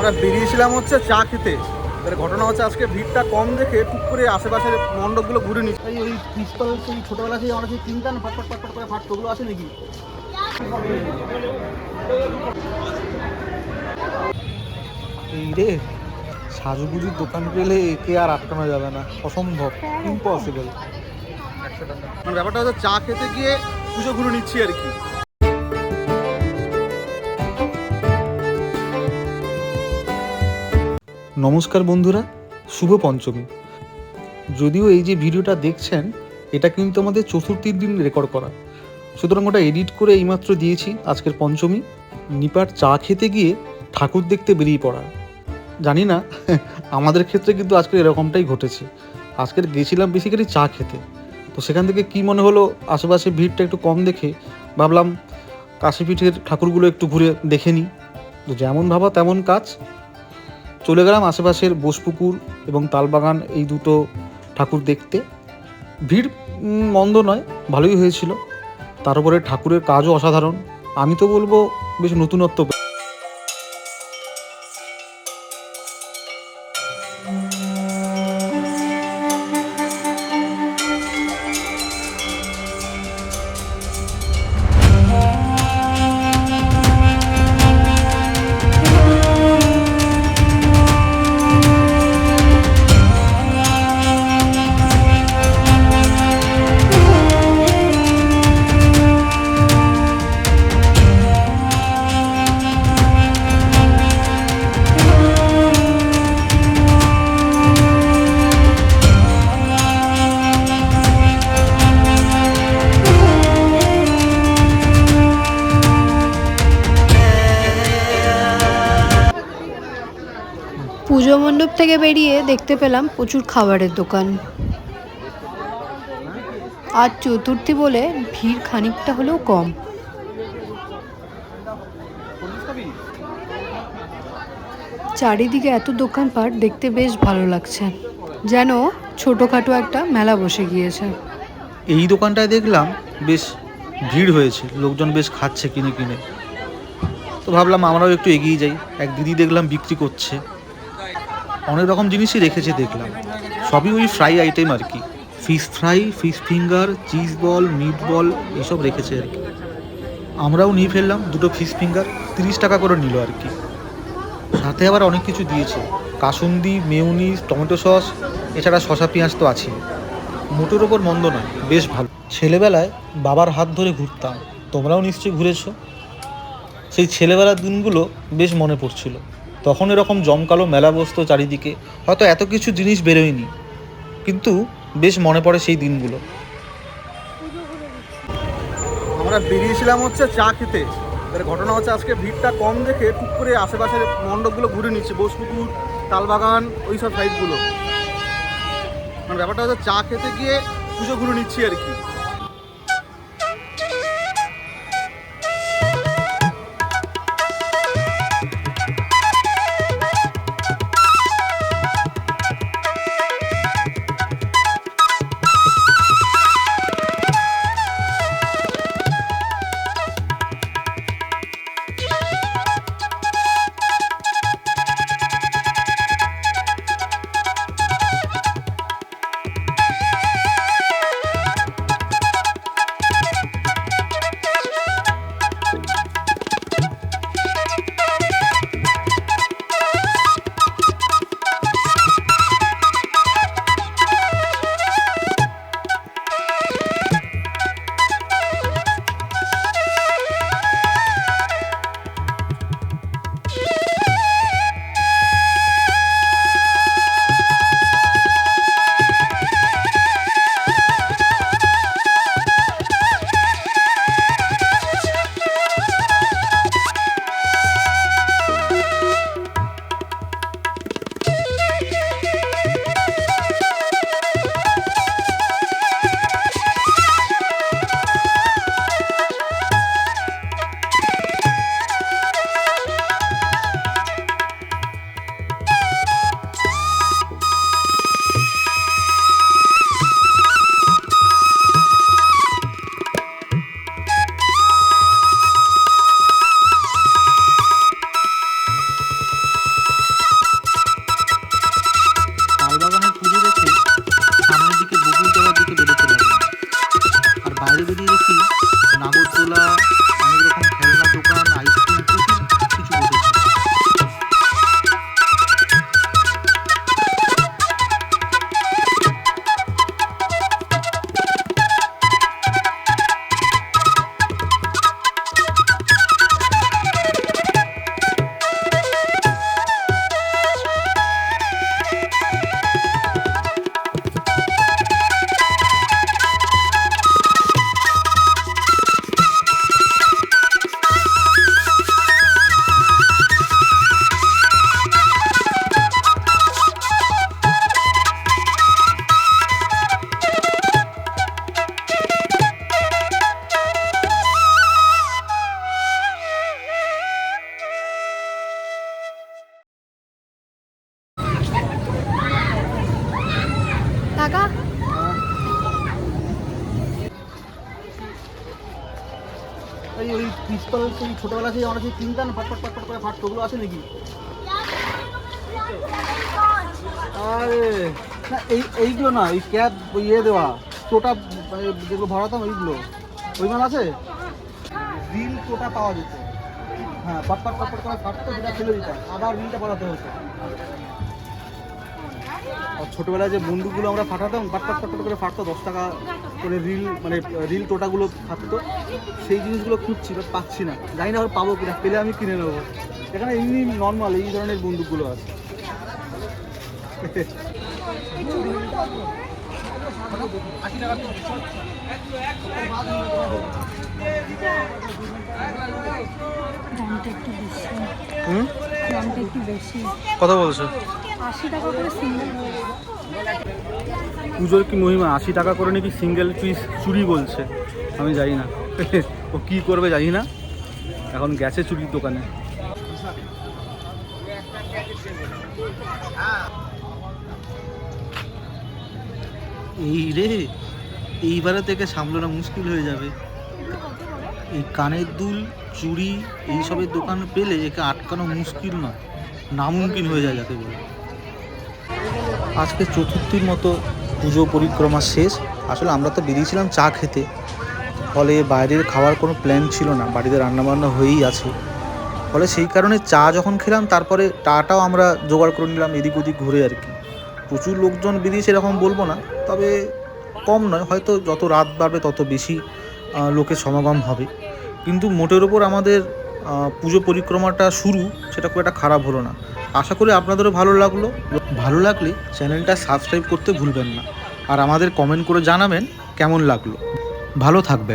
আমরা বেরিয়েছিলাম হচ্ছে চা খেতে। এবার ঘটনা হচ্ছে আজকে ভিড়টা কম দেখে টুক করে আশেপাশের মণ্ডপগুলো ঘুরে নিচ্ছি। ওই পিস্তল সেই ছোটোবেলা থেকে আমরা সেই কিনতাম ফাটফাট ফাটফাট করে ফাটতো, ওগুলো আছে নাকি? এই রে, সাজুগুজুর দোকান পেলে একে আর আটকানো যাবে না, অসম্ভব, ইম্পসিবল। মানে ব্যাপারটা হচ্ছে চা খেতে গিয়ে পুজো ঘুরে নিচ্ছি আর কি। নমস্কার বন্ধুরা, শুভ পঞ্চমী। যদিও এই যে ভিডিওটা দেখছেন এটা কিন্তু আমাদের চতুর্থীর দিন রেকর্ড করা, সুতরাং ওটা এডিট করে এইমাত্র দিয়েছি। আজকের পঞ্চমী, নিপার চা খেতে গিয়ে ঠাকুর দেখতে বেরিয়ে পড়া। জানি না আমাদের ক্ষেত্রে কিন্তু আজকে এরকমটাই ঘটেছে। আজকের গেছিলাম বেসিক্যালি চা খেতে, তো সেখান থেকে কি মনে হলো, আশেপাশে ভিড়টা একটু কম দেখে ভাবলাম কাশীপীঠের ঠাকুরগুলো একটু ঘুরে দেখে নিই। তো যেমন ভাবা তেমন কাজ, চলে গেলাম আশেপাশের বোসপুকুর এবং তালবাগান এই দুটো ঠাকুর দেখতে। ভিড় মন্দ নয়, ভালোই হয়েছিল। তার উপরে ঠাকুরের কাজও অসাধারণ, আমি তো বলবো বেশ নতুনত্ব। পুজো মণ্ডপ থেকে বেরিয়ে দেখতে পেলাম প্রচুর খাবারের দোকান। আজ চতুর্থী বলে ভিড় খানিকটা হলেও কম। চারিদিকে এত দোকানপাট দেখতে বেশ ভালো লাগছে, যেন ছোটোখাটো একটা মেলা বসে গিয়েছে। এই দোকানটায় দেখলাম বেশ ভিড় হয়েছে, লোকজন বেশ খাচ্ছে কিনে কিনে। তো ভাবলাম আমরাও একটু এগিয়ে যাই। এক দিদি দেখলাম বিক্রি করছে, অনেক রকম জিনিসই রেখেছে দেখলাম, সবই ওই ফ্রাই আইটেম আর কি। Fish fry, fish finger, cheese ball, meet বল এইসব রেখেছে আর কি। আমরাও নিয়ে ফেললাম দুটো ফিশ ফিঙ্গার, 30 টাকা করে নিল আর কি। সাথে আবার অনেক কিছু দিয়েছে, কাসুন্দি, মেয়োনিজ, টমেটো সস, এছাড়া শসা পেঁয়াজ তো আছেই। মোটের ওপর মন্দ নয়, বেশ ভালো। ছেলেবেলায় বাবার হাত ধরে ঘুরতাম, তোমরাও নিশ্চয়ই ঘুরেছো। সেই ছেলেবেলার দিনগুলো বেশ মনে পড়ছিল। তখন এরকম জমকালো মেলা বসতো চারিদিকে, হয়তো এত কিছু জিনিস বেরোয়নি, কিন্তু বেশ মনে পড়ে সেই দিনগুলো। আমরা বেরিয়েছিলাম হচ্ছে চা খেতে। এবার ঘটনা হচ্ছে আজকে ভিড়টা কম দেখে টুক করে আশেপাশের মণ্ডপগুলো ঘুরে নিচ্ছে, বোসপুকুর, তালবাগান, ওই সব সাইডগুলো। মানে ব্যাপারটা হচ্ছে চা খেতে গিয়ে পুজো ঘুরে নিচ্ছি আর কি। পিস্তল সেই ছোটোবেলা সেই আমরা সেই কিনতাম ফাটফাট ফাটফাট করে ফাটতো, ওগুলো আছে নাকি? আরে না, এইগুলো না, ওই ক্যাব ইয়ে দেওয়া টোটা যেগুলো ভরাতাম ওইগুলো, ওই মাল আছে। রিল টোটা পাওয়া যেত, হ্যাঁ ফাটফাট ফাটফাট করে ফাটতো, যেটা ফেলে দিতাম, আবার রিলটা ভরাতে হতো। আর ছোটোবেলায় যে বন্দুকগুলো আমরা ফাটাতাম, ফাটফাট ফাটফাট করে ফাটতো, 10 টাকা করে রিল, মানে রিল টোটাগুলো ফাটতো, সেই জিনিসগুলো খুঁজছি বাট পাচ্ছি না, জানি না আবার পাবো কিনা, পেলে আমি কিনে নেবো। এখানে এমনি নর্মাল এই ধরনের বন্দুকগুলো আছে। দামটা একটু বেশি, হুম, দামটা একটু বেশি। কথা বলছো? 80 টাকা করে সিঙ্গেল। পুজোর কি মহিমা, 80 টাকা করে নাকি সিঙ্গেল পিস চুড়ি বলছে, আমি জানি না ও কী করবে জানি না। এখন গেছে চুড়ির দোকানে। এই রে, এইবারে থেকে সামলানো মুশকিল হয়ে যাবে। এই কানের দুল, চুড়ি, এইসবের দোকান পেলে একে আটকানো মুশকিল নয়, নামুমকিন হয়ে যায় যাতে বলে। আজকে চতুর্থীর মতো পুজো পরিক্রমা শেষ। আসলে আমরা তো বেরিয়েছিলাম চা খেতে, ফলে বাইরের খাওয়ার কোনো প্ল্যান ছিল না, বাড়িতে রান্নাবান্না হয়েই আছে। ফলে সেই কারণে চা যখন খেলাম, তারপরে টাটাও আমরা জোগাড় করে নিলাম এদিক ওদিক ঘুরে আর কি। প্রচুর লোকজন বেরিয়েছে এরকম বলবো না, তবে কম নয়, হয়তো যত রাত বাড়বে তত বেশি লোকের সমাগম হবে। কিন্তু মোটের ওপর আমাদের পুজো পরিক্রমাটা শুরু, সেটা খুব একটা খারাপ হলো না। আশা করি আপনাদেরও ভালো লাগলো। ভালো লাগলে চ্যানেলটা সাবস্ক্রাইব করতে ভুলবেন না, আর আমাদের কমেন্ট করে জানাবেন কেমন লাগলো। ভালো থাকবেন।